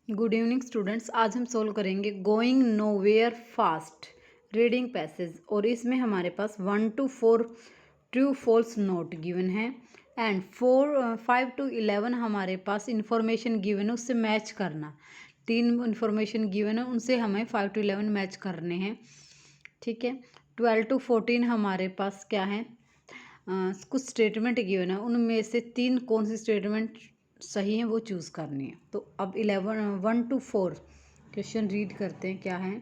Good evening students. आज हम solve करेंगे going nowhere fast reading passage और इसमें हमारे पास 1 to 4 true false not given है एंड 5 to 11 हमारे पास इंफॉर्मेशन गिवन है, उससे मैच करना। 3 इंफॉर्मेशन गिवन है, उनसे हमें 5 to 11 मैच करने हैं। ठीक है। 12 to 14 हमारे पास क्या है, कुछ स्टेटमेंट गिवन है, उनमें से 3 कौन सी स्टेटमेंट सही है वो चूज़ करनी है। तो अब 1 to 4 क्वेश्चन रीड करते हैं क्या है।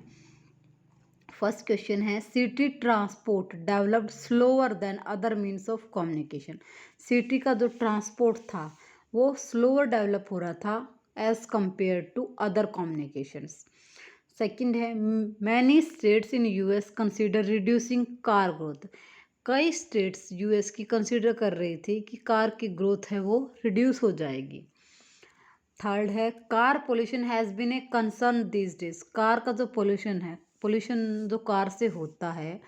फर्स्ट क्वेश्चन है city transport developed slower then other means of communication. City का जो ट्रांसपोर्ट था वो स्लोअर डेवलप हो रहा था as compared to other communications. Second है many states in US consider reducing car growth. कई स्टेट्स यूएस की कंसीडर कर रही थी कि कार की ग्रोथ है वो रिड्यूस हो जाएगी। थर्ड है car pollution has been a concern these days. Car का जो पोल्यूशन है, पोल्यूशन जो कार से होता है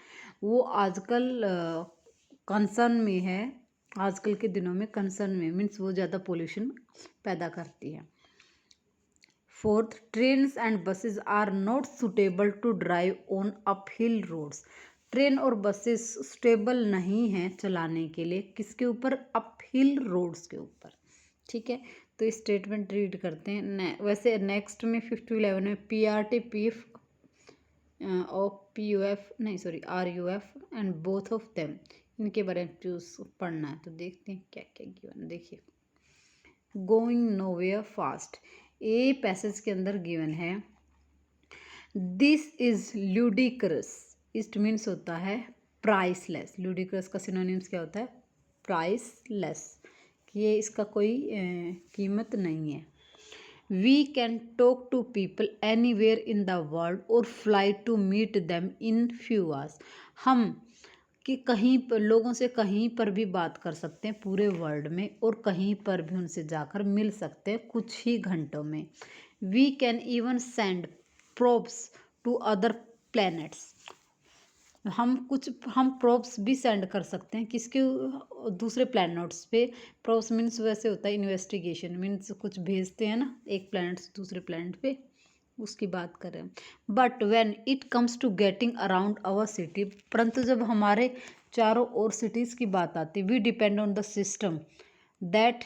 वो आजकल कंसर्न में है। आजकल के दिनों में कंसर्न में मीन्स वो ज़्यादा पोल्यूशन पैदा करती है। Fourth, trains and buses are not suitable to drive on uphill roads. Train और बसेस सुटेबल नहीं हैं चलाने के लिए, किसके ऊपर, अपहिल रोड्स के ऊपर। ठीक है, तो ये स्टेटमेंट रीड करते हैं। वैसे नेक्स्ट में 5 to 11 में PRT PF और PUF नहीं sorry RUF and both of them, इनके बारे में चूज पढ़ना है। तो देखते हैं क्या क्या गिवन। देखिए going nowhere fast, a passage के अंदर गिवन है this is ludicrous. It means होता है प्राइसलेस। ल्यूडिक्रस का सिनोनिम्स क्या होता है, प्राइसलेस, कि ये इसका कोई कीमत नहीं है। We can talk to people anywhere in the world और fly to meet them in few hours. हम कि कहीं पर लोगों से कहीं पर भी बात कर सकते हैं पूरे वर्ल्ड में, और कहीं पर भी उनसे जाकर मिल सकते हैं कुछ ही घंटों में। We can even send probes to other planets. हम प्रोब्स भी सेंड कर सकते हैं किसके, दूसरे प्लैनेट्स पे। प्रोब्स मीन्स वैसे होता है इन्वेस्टिगेशन, मीन्स कुछ भेजते हैं ना एक प्लैनेट से दूसरे प्लैनेट पे, उसकी बात कर रहे हैं। But when it comes to getting around our city, परंतु जब हमारे चारों ओर सिटीज़ की बात आती, we depend on the system that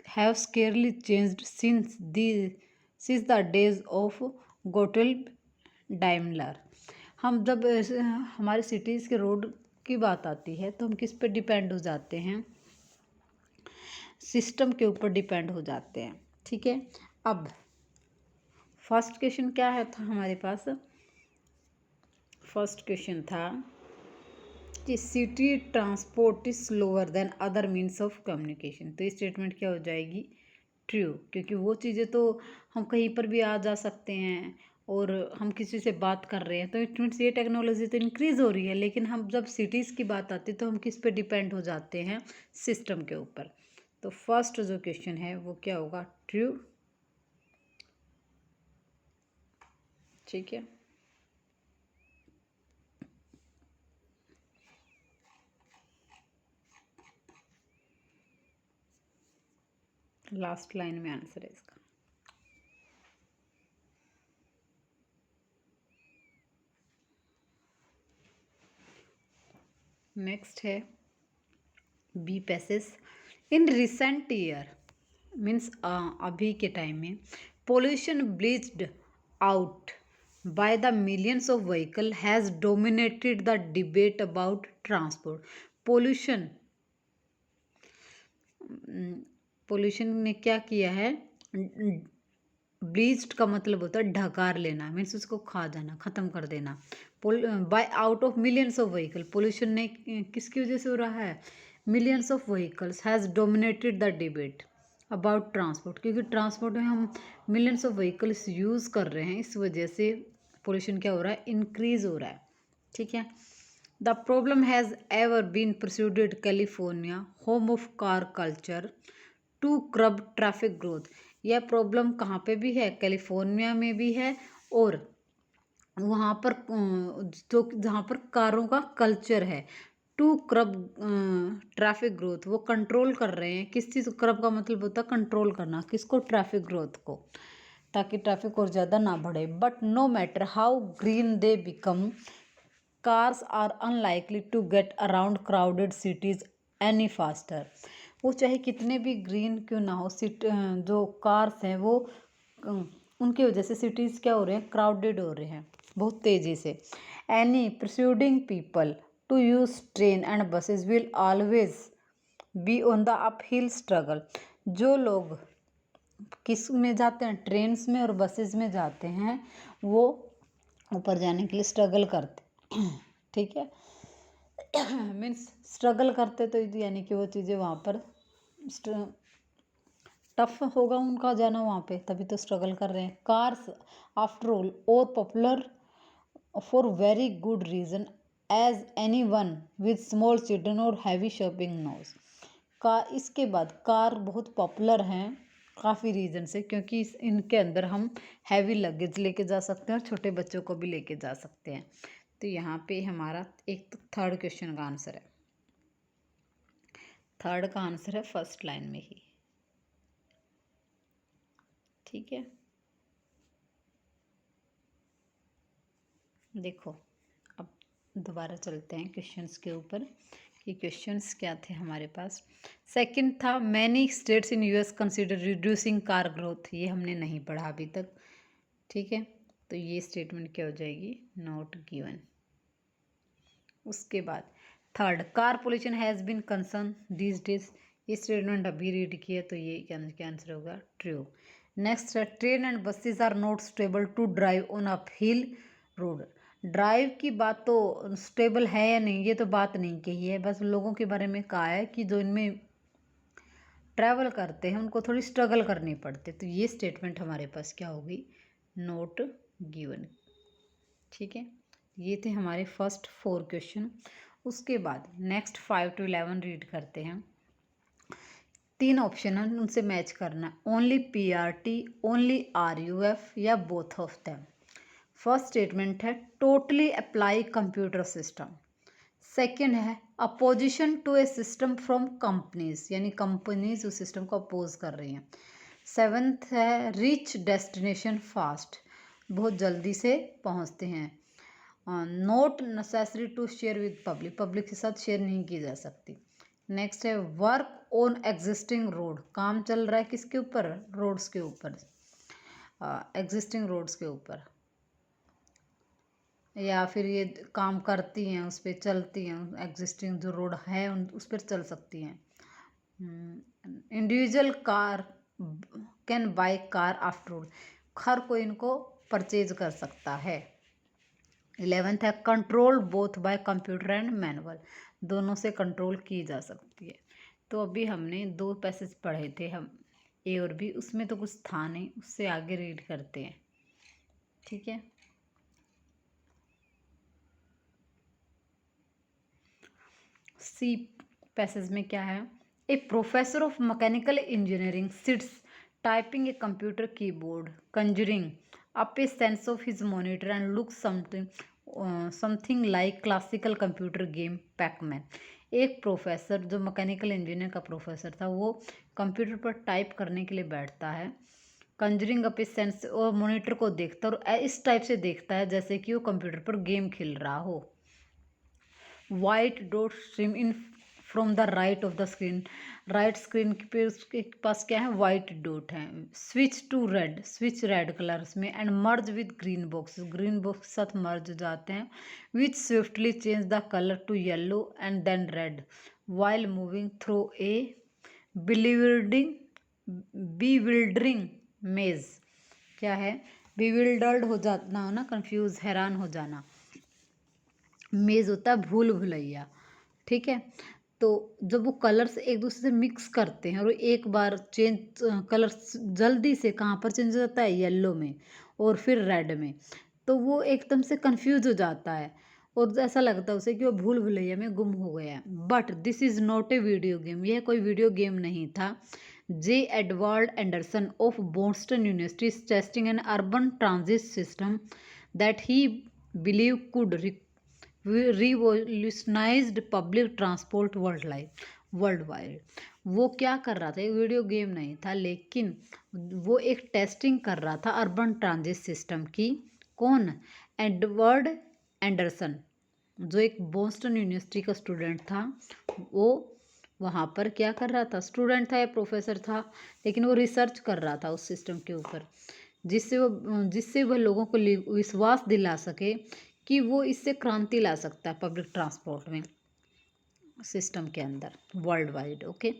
have scarcely changed since the days of Gottlieb Daimler. हम जब हमारे सिटीज़ के रोड की बात आती है तो हम किस पे डिपेंड हो जाते हैं, सिस्टम के ऊपर डिपेंड हो जाते हैं। ठीक है, अब फर्स्ट क्वेश्चन क्या है था हमारे पास, फर्स्ट क्वेश्चन था कि city transport is slower then other means of communication. तो ये स्टेटमेंट क्या हो जाएगी, ट्रू, क्योंकि वो चीज़ें तो हम कहीं पर भी आ जा सकते हैं और हम किसी से बात कर रहे हैं, तो इट मीन्स ये टेक्नोलॉजी तो इंक्रीज़ हो रही है। लेकिन हम जब सिटीज़ की बात आती है तो हम किस पे डिपेंड हो जाते हैं, सिस्टम के ऊपर। तो फर्स्ट जो क्वेश्चन है वो क्या होगा, ट्रू। ठीक है, लास्ट लाइन में आंसर है इसका। नेक्स्ट है B passage, in recent year means अभी के टाइम में pollution bleached out by the millions of vehicle has dominated the debate about transport. Pollution pollution ने क्या किया है, ब्लीच्ड का मतलब होता है ढकार लेना, मीन्स उसको खा जाना, ख़त्म कर देना। Bye out of millions of vehicle, pollution ने किसकी वजह से हो रहा है, millions of vehicles has dominated the debate about transport, क्योंकि ट्रांसपोर्ट में हम मिलियंस ऑफ व्हीकल्स यूज़ कर रहे हैं, इस वजह से पोल्यूशन क्या हो रहा है, इंक्रीज हो रहा है। ठीक है, the problem has ever been persuaded California home of car culture to curb traffic growth. यह प्रॉब्लम कहाँ पे भी है, कैलिफोर्निया में भी है, और वहाँ पर जो जहाँ पर कारों का कल्चर है, टू क्रब ट्रैफिक ग्रोथ, वो कंट्रोल कर रहे हैं। किस चीज़, क्रब का मतलब होता है कंट्रोल करना, किसको, ट्रैफिक ग्रोथ को। ताकि ट्रैफिक और ज़्यादा ना बढ़े। But no matter how green they become, cars are unlikely to get around crowded cities any faster. वो चाहे कितने भी ग्रीन क्यों ना हो, जो कार्स हैं वो उनकी वजह से सिटीज़ क्या हो रहे हैं, क्राउडेड हो रहे हैं बहुत तेज़ी से। Any persuading people to use train and buses will always be on the uphill struggle. जो लोग किस में जाते हैं, ट्रेन्स में और बसेस में जाते हैं, वो ऊपर जाने के लिए स्ट्रगल करते ठीक है मीन्स स्ट्रगल करते, तो यानी कि वो चीज़ें वहाँ पर टफ होगा उनका जाना वहाँ पे, तभी तो स्ट्रगल कर रहे हैं। Cars after all are popular for very good reason as anyone with small children or heavy shopping knows. इसके बाद कार बहुत पॉपुलर हैं काफ़ी रीज़न से, क्योंकि इनके अंदर हम हैवी लगेज लेके जा सकते हैं और छोटे बच्चों को भी लेके जा सकते हैं। तो यहाँ पे हमारा एक तो थर्ड क्वेश्चन का आंसर है, थर्ड का आंसर है फर्स्ट लाइन में ही। ठीक है, देखो अब दोबारा चलते हैं क्वेश्चंस के ऊपर कि क्वेश्चंस क्या थे हमारे पास। सेकंड था many states in US consider reducing car growth, ये हमने नहीं पढ़ा अभी तक। ठीक है, तो ये स्टेटमेंट क्या हो जाएगी, नॉट गिवन। उसके बाद third, car pollution has been concern these days, ये स्टेटमेंट अभी रीड किया, तो ये क्या आंसर होगा, ट्रू। नेक्स्ट है train and buses are not stable to drive on up hill road. Drive की बात तो स्टेबल है या नहीं, ये तो बात नहीं कही है, बस लोगों के बारे में कहा है कि जो इनमें ट्रैवल करते हैं उनको थोड़ी स्ट्रगल करनी पड़ती है, तो ये स्टेटमेंट हमारे पास क्या होगी, नॉट गिवन। ठीक है, ये थे हमारे फर्स्ट 4 क्वेश्चन। उसके बाद नेक्स्ट 5 to 11 रीड करते हैं। 3 ऑप्शन है, उनसे मैच करना, ओनली पीआरटी, ओनली आरयूएफ या both of them. First statement है totally apply computer system. Second है opposition to a system from companies, यानी कंपनीज उस सिस्टम को अपोज कर रही हैं। सेवन्थ है रीच डेस्टिनेशन फास्ट, बहुत जल्दी से पहुंचते हैं। Not necessary to share with public, public के साथ शेयर नहीं की जा सकती। नेक्स्ट है वर्क ऑन एग्जिस्टिंग रोड, काम चल रहा है किसके ऊपर, रोड्स के ऊपर, एग्जिस्टिंग रोड्स के ऊपर, या फिर ये काम करती हैं उस पर चलती हैं, एग्जिस्टिंग जो रोड है उस पर चल सकती हैं। Individual car can buy car after all, हर कोई इनको परचेज कर सकता है। 11th है control both by computer and manual, दोनों से कंट्रोल की जा सकती है। तो अभी हमने 2 पैसेज पढ़े थे हम, ए और बी, उसमें तो कुछ था नहीं, उससे आगे रीड करते हैं। ठीक है, सी पैसेज में क्या है, a professor of mechanical engineering sits typing a computer keyboard conjuring up a sense of his monitor and look something like classical computer game Pacman. एक प्रोफेसर जो मैकेनिकल इंजीनियर का प्रोफेसर था, वो कंप्यूटर पर type करने के लिए बैठता है, कंजरिंग अप ए सेंस, और मॉनिटर को देखता है और इस टाइप से देखता है जैसे कि वो कंप्यूटर पर गेम खेल रहा हो। White dot stream in from the right of the screen, right screen पे उसके पास क्या है, वाइट डॉट है। Switch to red, switch red colours में, and merge with green box, green box के साथ मर्ज हो जाते हैं। Which swiftly change the colour to yellow and then red while moving through a bewildering maze. क्या है, bewildered हो जाना, ना कंफ्यूज, हैरान हो जाना। मेज होता है भूल भुलैया। ठीक है, तो जब वो कलर्स एक दूसरे से मिक्स करते हैं और एक बार चेंज, कलर्स जल्दी से कहाँ पर चेंज हो जाता है, येलो में और फिर रेड में, तो वो एकदम से कंफ्यूज हो जाता है और ऐसा लगता है उसे कि वो भूल भुलैया में गुम हो गया। But this is not a video game, यह कोई वीडियो गेम नहीं था। J Edward Anderson of Boston University is testing an urban transit system that he believe could revolutionized public transport worldwide. Worldwide. वो क्या कर रहा था, एक वीडियो गेम नहीं था, लेकिन वो एक टेस्टिंग कर रहा था अर्बन ट्रांजिट सिस्टम की। कौन? एडवर्ड एंडरसन, जो एक बोस्टन यूनिवर्सिटी का स्टूडेंट था। वो वहाँ पर क्या कर रहा था, स्टूडेंट था या प्रोफेसर था, लेकिन वो रिसर्च कर रहा था उस सिस्टम के ऊपर, जिससे वह लोगों को विश्वास दिला सके कि वो इससे क्रांति ला सकता है पब्लिक ट्रांसपोर्ट में, सिस्टम के अंदर वर्ल्ड वाइड। ओके,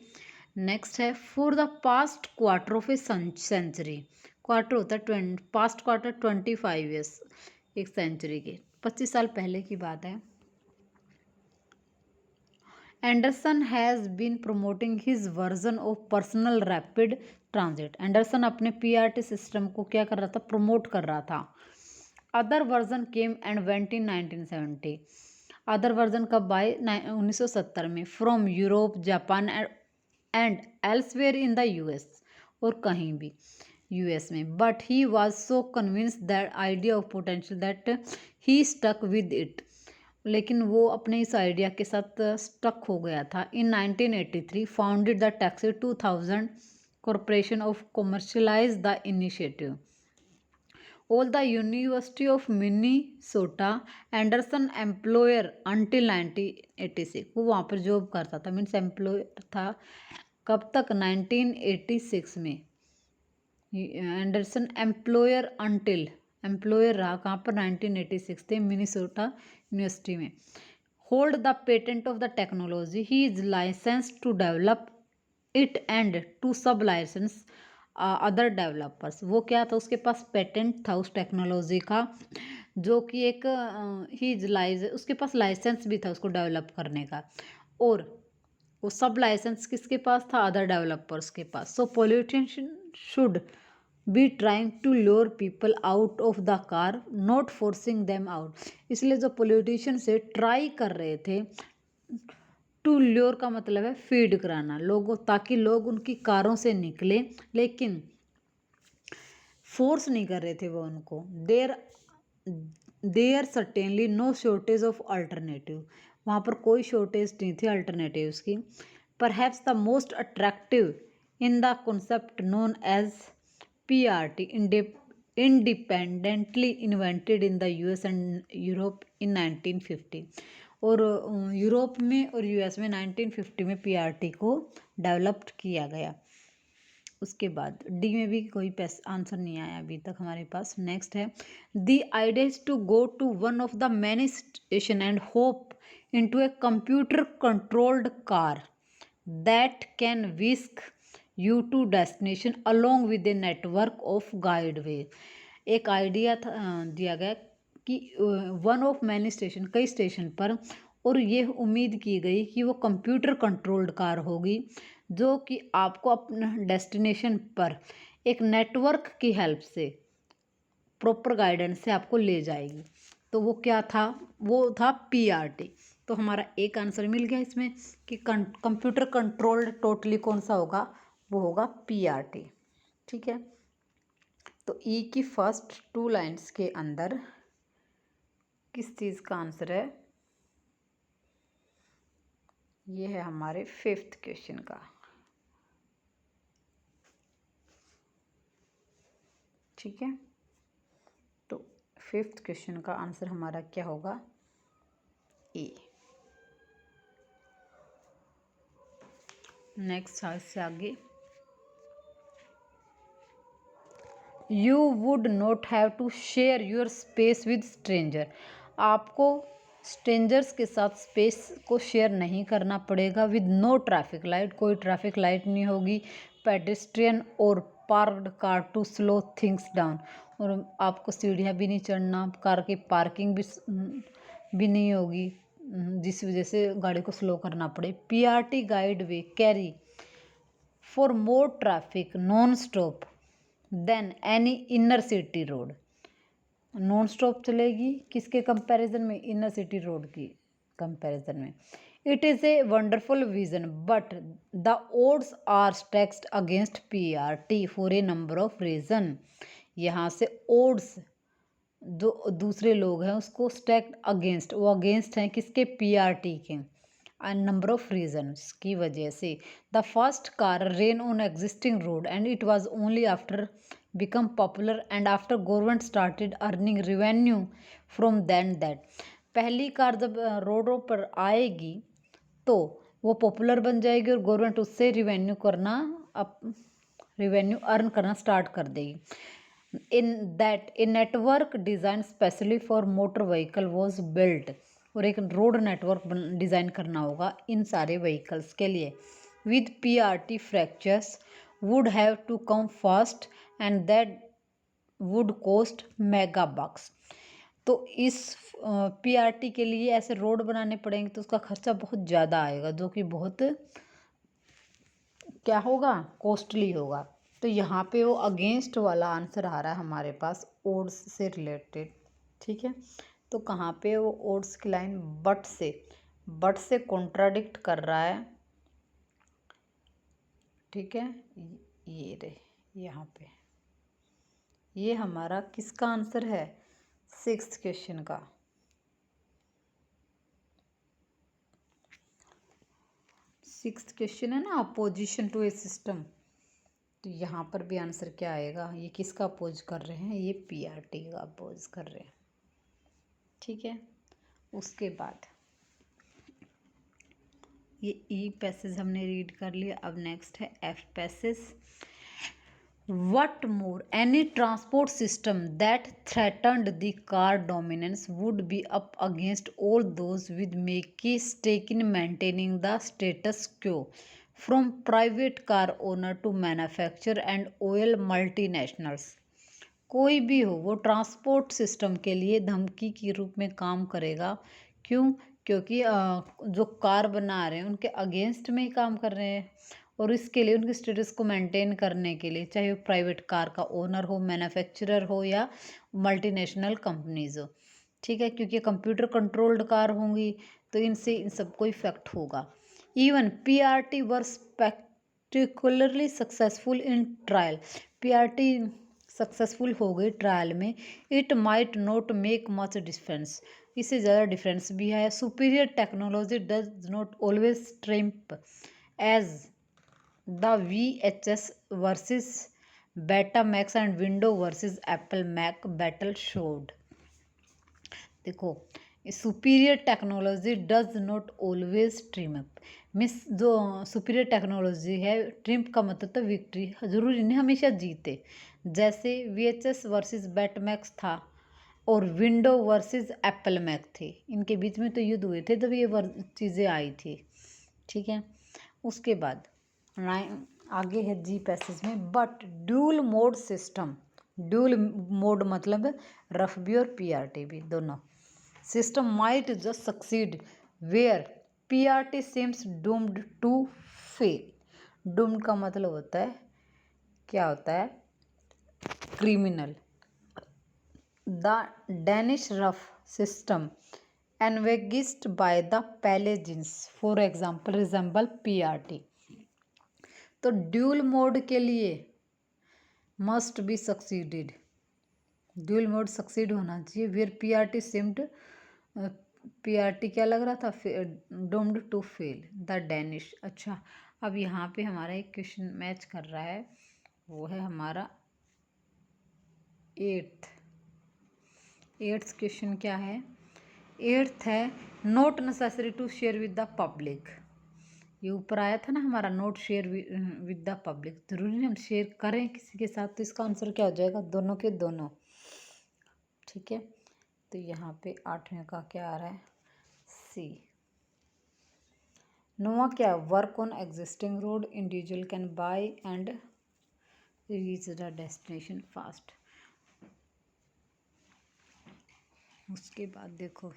नेक्स्ट है for the past quarter of a century. Quarter होता है पास्ट क्वार्टर 25 ईयर्स, एक सेंचुरी के 25 साल पहले की बात है। Anderson has been promoting his version of personal rapid transit. एंडरसन अपने पीआरटी सिस्टम को क्या कर रहा था, प्रमोट कर रहा था। Other version came and went in 1970। Other version कब आए, 1970 में, from Europe, Japan and elsewhere in the US, और कहीं भी यूएस में। But he was so convinced that idea of potential that he stuck with it. लेकिन वो अपने इस आइडिया के साथ स्टक हो गया था। इन 1983 founded the taxi 2000 corporation of commercialise the initiative. All the University of Minnesota, Anderson employer until 1986। वो वहाँ पर जॉब करता था, मीन्स एम्प्लॉयर था। कब तक, 1986 में। एंडरसन एम्प्लॉयर अंटिल, एम्प्लॉयर रहा कहाँ पर, 1986 थे, मिनीसोटा यूनिवर्सिटी में। Hold the patent of the technology, he is license to develop it and to sub license other developers. वो क्या था, उसके पास पेटेंट था उस टेक्नोलॉजी का, जो कि एक उसके पास लाइसेंस भी था उसको डेवलप करने का, और वो सब लाइसेंस किसके पास था, अदर डेवलपर्स के पास। So politician should be trying to lower people out of the car, not forcing them out. इसलिए जो पॉलिटिशियन से ट्राई कर रहे थे, टू ल्योर का मतलब है फीड कराना लोगों, ताकि लोग उनकी कारों से निकले, लेकिन फोर्स नहीं कर रहे थे वो उनको। There certainly no shortage of alternative. वहाँ पर कोई शॉर्टेज नहीं थी अल्टरनेटिव्स की। Perhaps the most attractive in the concept known as PRT, independently invented in the US and Europe in 1950। और यूरोप में और यूएस में 1950 में पीआरटी को डेवलप्ड किया गया। उसके बाद डी में भी कोई आंसर नहीं आया अभी तक हमारे पास। नेक्स्ट है the idea is to go to one of the many station and hop into a computer controlled car that can whisk you to destination along with a network of guideway. एक idea दिया गया कि one of many station, कई station पर, और ये उम्मीद की गई कि वो कंप्यूटर कंट्रोल्ड कार होगी, जो कि आपको अपना डेस्टिनेशन पर एक नेटवर्क की हेल्प से, प्रॉपर गाइडेंस से आपको ले जाएगी। तो वो क्या था, वो था पीआरटी। तो हमारा एक आंसर मिल गया इसमें कि कंप्यूटर कंट्रोल्ड टोटली कौन सा होगा, वो होगा पीआरटी। ठीक है, तो ई की फर्स्ट 2 लाइन्स के अंदर किस चीज़ का आंसर है, ये है हमारे 5th क्वेश्चन का। ठीक है, तो 5th क्वेश्चन का आंसर हमारा क्या होगा, ए। नेक्स्ट इससे आगे, you would not have to share your space with stranger. आपको स्ट्रेंजर्स के साथ स्पेस को शेयर नहीं करना पड़ेगा। विद नो ट्रैफिक लाइट, कोई ट्रैफिक लाइट नहीं होगी। पेडेस्ट्रियन और parked car to slow things down, और आपको सीढ़ियाँ भी नहीं चढ़ना, कार की पार्किंग भी नहीं होगी, जिस वजह से गाड़ी को स्लो करना पड़े। PRT guideway carry for more traffic non stop than any inner city road. Non stop चलेगी किसके कंपैरिजन में, इनर सिटी रोड की कंपैरिजन में। It is a wonderful vision but the odds are stacked against PRT for a number of reason. यहाँ से odds, जो दूसरे लोग हैं उसको स्टैक्ड अगेंस्ट, वो अगेंस्ट हैं किसके, पीआरटी के। नंबर ऑफ रीजन्स की वजह से। The first car ran on existing road and it was only after become popular and after government started earning revenue from then that. पहली कार जब रोडों पर आएगी तो वो पॉपुलर बन जाएगी और गवर्नमेंट उससे रिवेन्यू अर्न करना स्टार्ट कर देगी। In that a network design specially for motor vehicle was built, और एक रोड नेटवर्क डिज़ाइन करना होगा इन सारे व्हीकल्स के लिए। With PRT fractures would have to come first and that would cost mega bucks. तो इस PRT के लिए ऐसे रोड बनाने पड़ेंगे तो उसका खर्चा बहुत ज़्यादा आएगा, जो कि बहुत क्या होगा, कॉस्टली होगा। तो यहाँ पे वो अगेंस्ट वाला आंसर आ रहा है हमारे पास, ओड्स से रिलेटेड। ठीक है, तो कहाँ पे वो ओड्स की लाइन बट से कॉन्ट्राडिक्ट कर रहा है। ठीक है, ये रहे यहाँ पे, ये हमारा किसका आंसर है, 6th क्वेश्चन का। सिक्स्थ क्वेश्चन है ना, अपोजिशन टू ए सिस्टम। तो यहाँ पर भी आंसर क्या आएगा, ये किसका अपोज कर रहे हैं, ये PRT का अपोज कर रहे हैं। ठीक है, उसके बाद ये E पैसेज हमने रीड कर लिया। अब नेक्स्ट है F passage. What more, any transport system that threatened the car dominance would be up against all those with make stake in maintaining the status quo, from private car owner to manufacturer and oil multinationals। कोई भी हो वो transport system के लिए धमकी के रूप में काम करेगा। क्यों? क्योंकि जो कार बना रहे हैं उनके अगेंस्ट में ही काम कर रहे हैं, और इसके लिए उनके स्टेटस को मेंटेन करने के लिए, चाहे वो प्राइवेट कार का ओनर हो, मैन्युफैक्चरर हो या मल्टीनेशनल कंपनीज हो। ठीक है, क्योंकि कंप्यूटर कंट्रोल्ड कार होंगी तो इनसे इन सबको इफेक्ट होगा। Even PRT were spectacularly successful in trial. PRT successful हो गई ट्रायल में। It might not make much difference, इससे ज़्यादा डिफरेंस भी है। Superior technology does not always triumph as the VHS versus Betamax and window versus Apple Mac battle showed. देखो, superior technology does not always trim up, means जो superior technology है, triumph का मतलब तो विक्ट्री, जरूरी नहीं हमेशा जीते। जैसे VHS वर्सेस बेटमैक्स था और विंडो वर्सेस एप्पल मैक थे, इनके बीच में तो युद्ध हुए थे जब ये चीज़ें आई थी। ठीक है, उसके बाद आगे है G पैसेज में। But dual mode system, dual mode मतलब रफ भी और PRT भी दोनों system might just succeed where PRT seems doomed to fail. Doomed का मतलब होता है, क्या होता है, criminal. The Danish RUF system envisaged by the Palle Jensen for example resemble PRT। तो ड्यूल मोड के लिए must be succeeded, dual mode succeed होना चाहिए। वेयर PRT सिम्ड, PRT क्या लग रहा था, doomed to fail the Danish. अच्छा, अब यहाँ पे हमारा एक क्वेश्चन मैच कर रहा है, वो है हमारा 8th क्वेश्चन। क्या है 8th है, not necessary to share with the public. ये ऊपर आया था ना हमारा, not share with the public, जरूरी नहीं हम शेयर करें किसी के साथ। तो इसका आंसर क्या हो जाएगा, दोनों के दोनों। ठीक है, तो यहाँ पे 8वें का क्या आ रहा है, C। नोवा क्या, work on existing road, individual can buy and reach the destination fast. उसके बाद देखो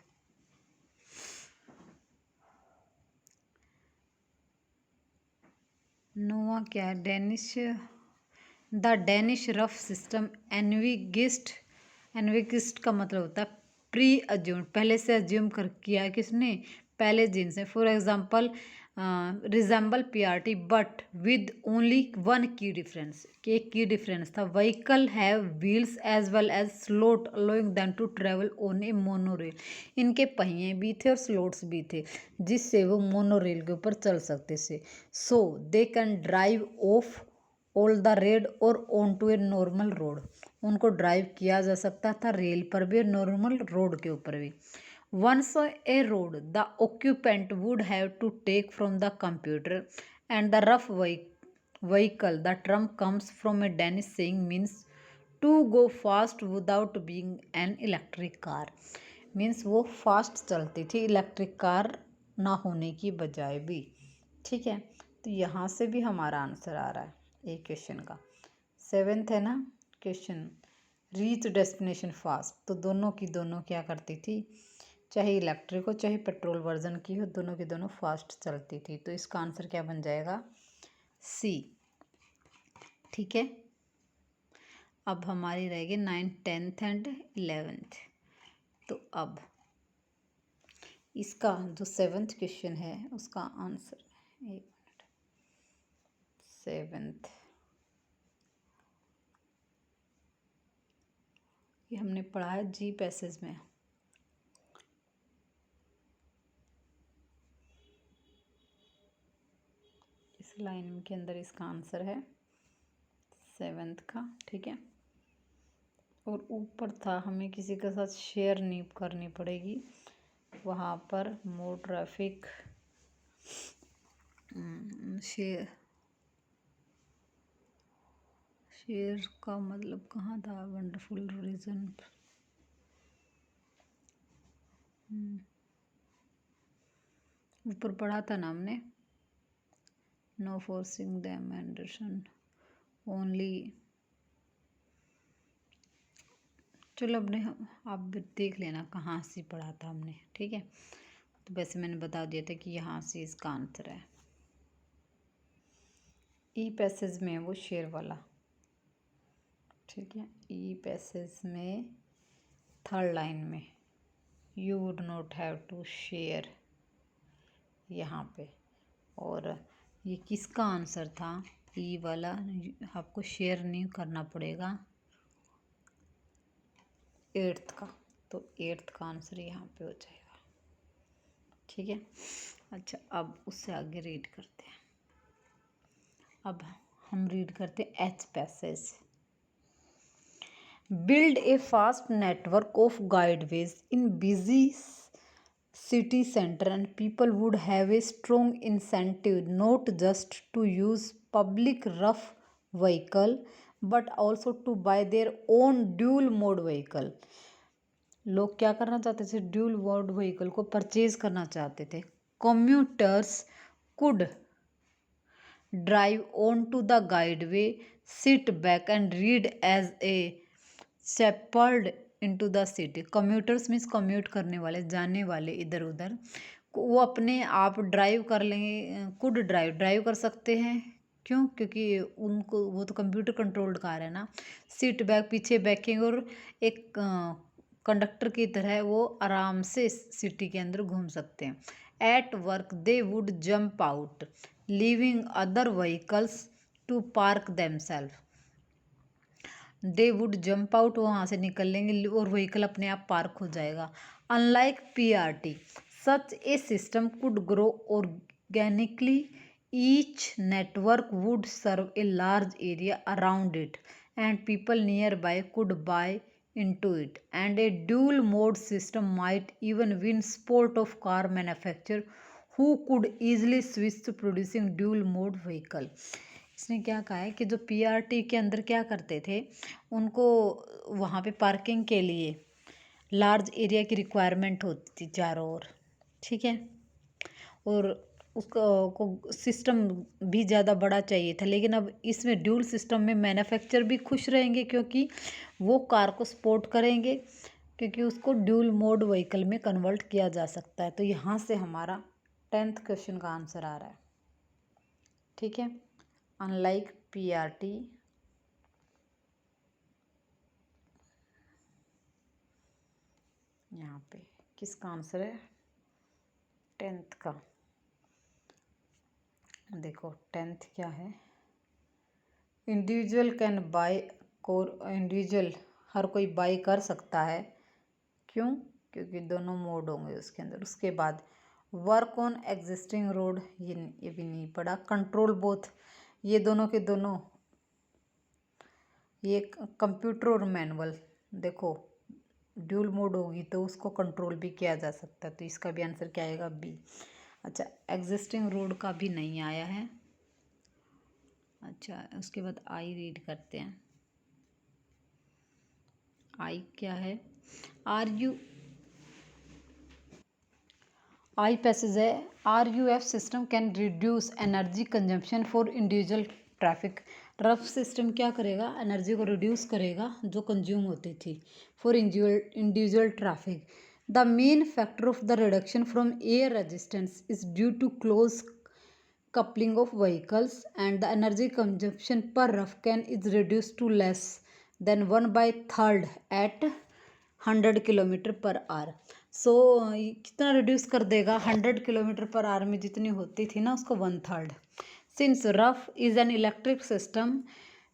नोवा क्या है, द डेनिश रफ सिस्टम एनविगिस्ट का मतलब होता है प्री अज्यूम, पहले से अज्यूम कर किया किसने, पैलेजिन से। For example resemble PRT but with only one key difference, कि एक की डिफरेंस था, vehicle have wheels as well as slot allowing them to travel on a monorail. इनके पहिए भी थे और स्लोट्स भी थे जिससे वो मोनोरेल के ऊपर चल सकते थे। So they can drive off all the rail और on to a normal road, उनको ड्राइव किया जा सकता था रेल पर भी और नॉर्मल रोड के ऊपर भी। Once a road, the occupant would have to take from the computer and the rough vehicle. The term comes from a Danish saying means to go fast without being an electric car. Means वो fast चलती थी electric car ना होने की बजाय भी। ठीक है, तो यहाँ से भी हमारा आंसर आ रहा है एक क्वेश्चन का। 7th है ना क्वेश्चन, रीच डेस्टिनेशन फास्ट, तो दोनों की दोनों क्या करती थी, चाहे इलेक्ट्रिक हो चाहे पेट्रोल वर्जन की हो, दोनों की दोनों फास्ट चलती थी। तो इसका आंसर क्या बन जाएगा, सी। ठीक है, अब हमारी रहेगी 9th 10th एंड 11th। तो अब इसका जो 7th क्वेश्चन है उसका आंसर, एक मिनट, 7th ये हमने पढ़ा है जी पैसेज में। इस लाइन के अंदर इसका आंसर है 7th का। ठीक है, और ऊपर था हमें किसी के साथ शेयर नहीं करनी पड़ेगी, वहाँ पर मोर ट्रैफिक शेयर, शेयर का मतलब कहाँ था, वंडरफुल रीजन, ऊपर पढ़ा था ना हमने, no forcing them Anderson only. चलो अपने आप देख लेना कहाँ से पढ़ा था हमने। ठीक है, तो वैसे मैंने बता दिया था कि यहाँ से इसका आंसर है। ई पैसेज में वो शेयर वाला। ठीक है, ई पैसेज में थर्ड लाइन में you would not have to share यहाँ पे, और ये किसका आंसर था, ई वाला, आपको शेयर नहीं करना पड़ेगा 8th का, तो 8th का आंसर यहाँ पे हो जाएगा। ठीक है, अच्छा अब उससे आगे रीड करते हैं। अब हम रीड करते हैं H passage. Build a fast network of guideways in busy city center and people would have a strong incentive not just to use public rough vehicle but also to buy their own dual mode vehicle. लोग क्या करना चाहते थे, dual mode vehicle को purchase करना चाहते थे। Commuters could drive on to the guideway, sit back and read as a sped into the city. Commuters means commute करने वाले, जाने वाले इधर उधर, वो अपने आप ड्राइव कर लेंगे, कुड ड्राइव कर सकते हैं। क्यों, क्योंकि उनको वो तो कंप्यूटर कंट्रोल्ड कार है ना। सीट बैक, पीछे बैकेंगे और एक कंडक्टर की तरह वो आराम से सिटी के अंदर घूम सकते हैं। At work they would jump out leaving other vehicles to park themselves. They would jump out, वहाँ से निकल लेंगे और व्हीकल अपने आप पार्क हो जाएगा। Unlike PRT such a system could grow organically, each network would serve a large area around it and people nearby could buy into it, and a dual mode system might even win sport of car manufacturer who could easily switch to producing dual mode vehicle. इसने क्या कहा है कि जो PRT के अंदर क्या करते थे, उनको वहाँ पे पार्किंग के लिए लार्ज एरिया की रिक्वायरमेंट होती थी चारों ओर। ठीक है, और उसको को सिस्टम भी ज़्यादा बड़ा चाहिए था, लेकिन अब इसमें ड्यूल सिस्टम में मैन्युफैक्चर भी खुश रहेंगे क्योंकि वो कार को सपोर्ट करेंगे, क्योंकि उसको ड्यूल मोड व्हीकल में कन्वर्ट किया जा सकता है। तो यहाँ से हमारा 10th क्वेश्चन का आंसर आ रहा है। ठीक है, अनलाइक पीआरटी यहाँ पे किसका आंसर है, 10th का। देखो 10th क्या है, इंडिविजुअल कैन बाय, इंडिविजुअल हर कोई बाय कर सकता है, क्यों, क्योंकि दोनों मोड होंगे उसके अंदर। उसके बाद वर्क ऑन एग्जिस्टिंग रोड, ये भी नहीं पढ़ा। कंट्रोल बोथ, ये दोनों के दोनों, ये कंप्यूटर और मैनुअल, देखो ड्यूल मोड होगी तो उसको कंट्रोल भी किया जा सकता है, तो इसका भी आंसर क्या आएगा, बी। अच्छा, एग्जिस्टिंग रोड का भी नहीं आया है। अच्छा, उसके बाद आई रीड करते हैं। आई क्या है, आर यू, आई पैसेज है, R U F system can reduce energy consumption for individual traffic. RUF system क्या करेगा, एनर्जी को रिड्यूस करेगा जो कंज्यूम होती थी for individual traffic. The main factor of the reduction from air resistance is due to close coupling of vehicles, and the energy consumption per rough can is reduced to less than 1/3 at 100 kilometre पर hour. So कितना reduce कर देगा, 100 kilometre पर our में जितनी होती थी ना उसको 1/3। Since rough is an electric system,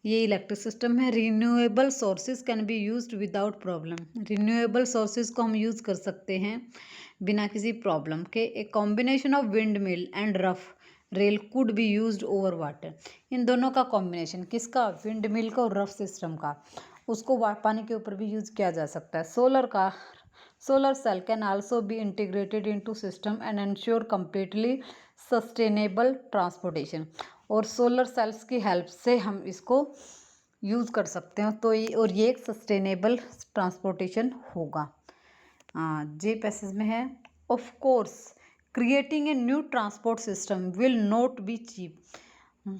ये इलेक्ट्रिक सिस्टम है, renewable sources can be used without problem. Renewable sources को हम यूज़ कर सकते हैं बिना किसी प्रॉब्लम के। A combination of windmill and RUF rail could be used over water. इन दोनों का कॉम्बिनेशन, किसका, विंड मिल का और रफ सिस्टम का, उसको पानी के ऊपर भी यूज किया जा सकता है। Solar cell can also be integrated into system and ensure completely sustainable transportation. और सोलर सेल्स की हेल्प से हम इसको यूज़ कर सकते हैं, तो ये एक सस्टेनेबल ट्रांसपोर्टेशन होगा। जे पैसेज में है, of course creating a new transport system will not be cheap.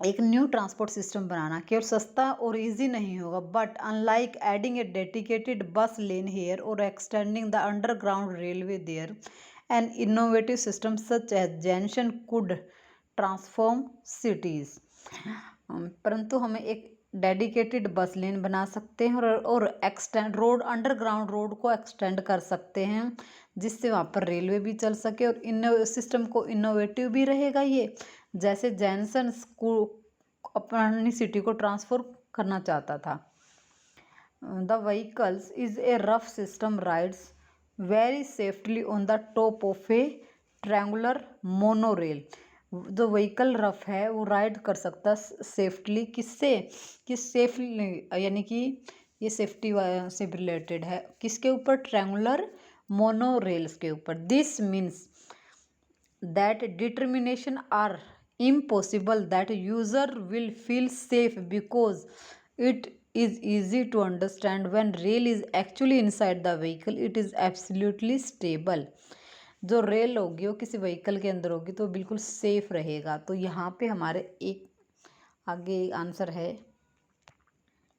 एक न्यू ट्रांसपोर्ट सिस्टम बनाना केवल सस्ता और इजी नहीं होगा, but unlike adding a dedicated bus lane here और extending the underground railway there, an innovative system such as junction could transform cities. परंतु हमें एक डेडिकेटेड बस लेन बना सकते हैं और एक्सटेंड रोड, अंडरग्राउंड रोड को एक्सटेंड कर सकते हैं जिससे वहाँ पर रेलवे भी चल सके और सिस्टम को इनोवेटिव भी रहेगा ये, जैसे जैनसन को अपनी सिटी को ट्रांसफर करना चाहता था। The vehicles is a rough system rides very safely on the top of A triangular monorail. जो व्हीकल रफ है वो राइड कर सकता सेफ्टली, किससे, किस सेफली, यानी कि ये सेफ्टी से रिलेटेड है, किसके ऊपर, ट्रायंगुलर मोनोरेल्स के ऊपर। This means that determination are impossible that user will feel safe because it is easy to understand when rail is actually inside the vehicle, it is absolutely stable। जो rail होगी वो किसी vehicle के अंदर होगी तो बिल्कुल सेफ रहेगा। तो यहाँ पे हमारे एक आगे आंसर है,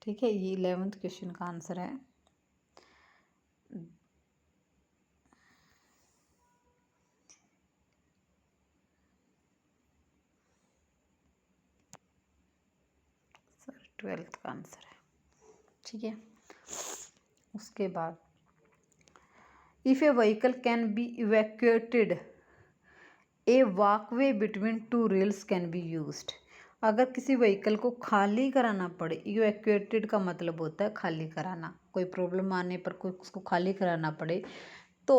ठीक है, ये 11th क्वेश्चन का आंसर है। सॉरी 12th का आंसर है, ठीक है। उसके बाद if A vehicle can be evacuated A walkway between two rails can be used. अगर किसी व्हीकल को खाली कराना पड़े, इवैक्यूएटेड का मतलब होता है खाली कराना, कोई प्रॉब्लम आने पर कोई उसको खाली कराना पड़े तो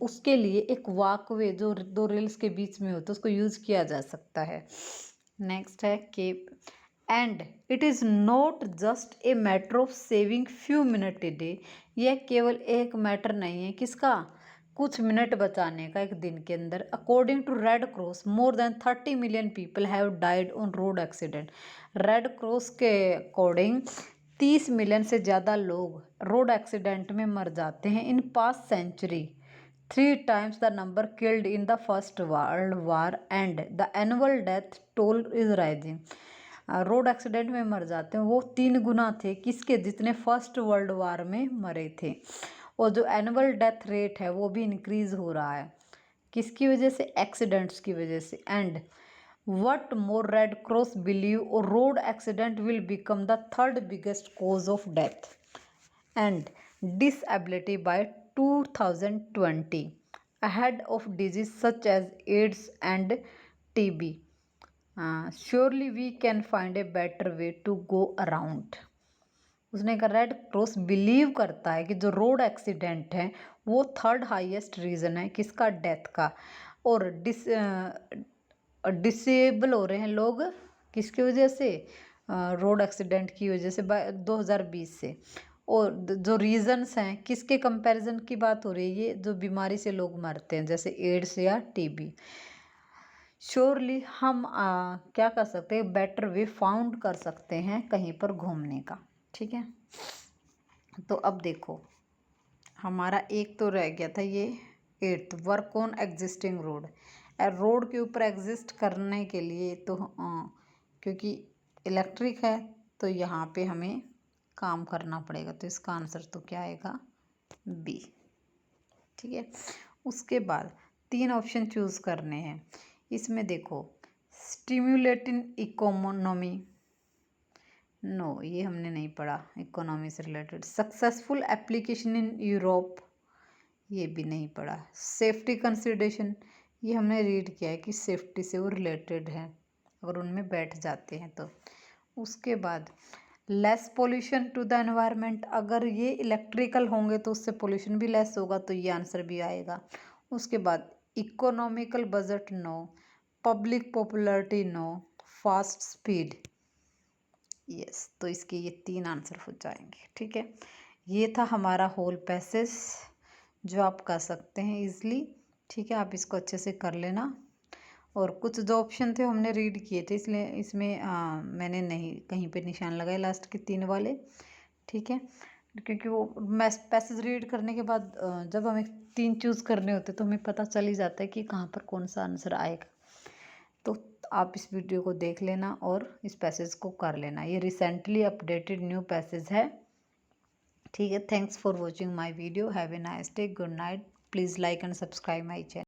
उसके लिए एक वॉकवे जो दो रेल्स के बीच में होता है उसको यूज किया जा सकता है। नेक्स्ट है केप, and it is not just a matter of saving few minute a day. यह केवल एक मैटर नहीं है किसका, कुछ मिनट बचाने का एक दिन के अंदर। According to Red Cross more than 30 million people have died on road accident. Red Cross के अकॉर्डिंग 30 मिलियन से ज़्यादा लोग रोड एक्सीडेंट में मर जाते हैं in past century, 3 times the number killed in the First World War, and the annual death toll is rising। Road accident में मर जाते हैं वो 3 गुना थे किसके, जितने फर्स्ट वर्ल्ड वार में मरे थे। और जो एनुअल डेथ रेट है वो भी इंक्रीज हो रहा है, किसकी वजह से, एक्सीडेंट्स की वजह से। And what more, Red Cross believe और road accident will become the 3rd biggest cause of death and disability by 2020। ahead of disease such as AIDS and TB. Surely we can find a better way to go around. उसने कहा red Cross believe करता है कि जो road accident है वो third highest reason है किसका, डेथ का। और डिसेबल हो रहे हैं लोग किसकी वजह से, रोड एक्सीडेंट की वजह से 2020 से। और जो रीजंस हैं किसके कंपैरिजन की बात हो रही है, ये जो बीमारी से लोग मरते हैं जैसे एड्स या टीबी। श्योरली हम क्या कर सकते हैं, बेटर वे फाउंड कर सकते हैं कहीं पर घूमने का। ठीक है, तो अब देखो हमारा एक तो रह गया था ये 8th, work on existing road. Road के ऊपर एग्जिस्ट करने के लिए तो क्योंकि इलेक्ट्रिक है तो यहाँ पे हमें काम करना पड़ेगा, तो इसका आंसर तो क्या आएगा, बी। ठीक है, उसके बाद 3 ऑप्शन चूज़ करने हैं। इसमें देखो स्टिम्युलेटिंग इकोनॉमी, नो ये हमने नहीं पढ़ा, इकोनॉमी से related. Successful application in Europe, ये भी नहीं पढ़ा। सेफ्टी कंसिडरेशन, ये हमने रीड किया है कि सेफ्टी से वो रिलेटेड है अगर उनमें बैठ जाते हैं तो। उसके बाद less pollution to the environment, अगर ये इलेक्ट्रिकल होंगे तो उससे पोल्यूशन भी लेस होगा, तो ये आंसर भी आएगा। उसके बाद economical budget no, public popularity no, fast speed yes, तो इसके ये 3 आंसर हो जाएंगे। ठीक है, ये था हमारा होल पैसेज जो आप कर सकते हैं इजली। ठीक है, आप इसको अच्छे से कर लेना। और कुछ जो ऑप्शन थे हमने रीड किए थे, इसलिए इसमें मैंने नहीं कहीं पे निशान लगाए लास्ट के 3 वाले। ठीक है, क्योंकि वो पैसेज रीड करने के बाद जब हमें 3 चूज़ करने होते तो हमें पता चल ही जाता है कि कहाँ पर कौन सा आंसर आएगा। तो आप इस वीडियो को देख लेना और इस पैसेज को कर लेना, ये रिसेंटली अपडेटेड न्यू पैसेज है। ठीक है, thanks for watching my video, have a nice day, good night, please like and subscribe my channel.